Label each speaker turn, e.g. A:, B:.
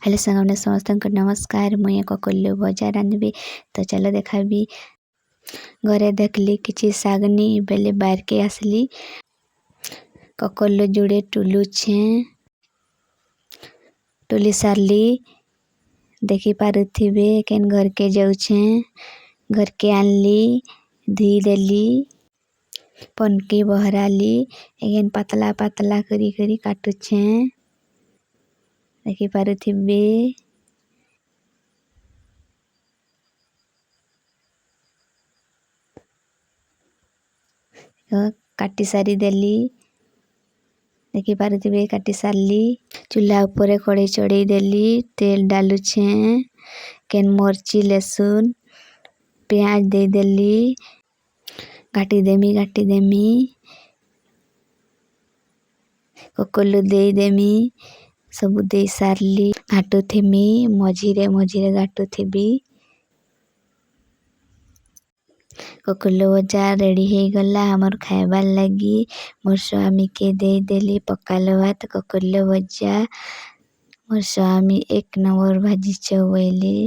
A: Hello सामने समस्त को नमस्कार। मुझे ककल्लू भजा रांधबी तो चलो देखाबी। घरे देखली किसी सागनी बेले बाहर के आसली ककल्लू जुड़े टुलुछे टुली सारली देखी पारुथिबे केन घर के जाऊछे। घर के आनली धुई देली पनकी बहराली एगेन पतला पतला करी करी काटुछे देखी पारुथिबे। काटी सारी देली देखी पारुथिबे काटी सारली। चूल्हा ऊपर कड़े चढ़ई देली तेल डालुछे केन मरची लहसुन प्याज दे देली घाटी देमी ककल्लू दे देमी सबु दे सारली घाटू थीमी मझिरे मझिरे घाटू थीबी। ककल्लू भजा रेडी हो गला हमर खाइबार लगी। मोर स्वामी के दे देली पकालो भात ककल्लू भजा। मोर स्वामी एक नंबर भाजी चवेली।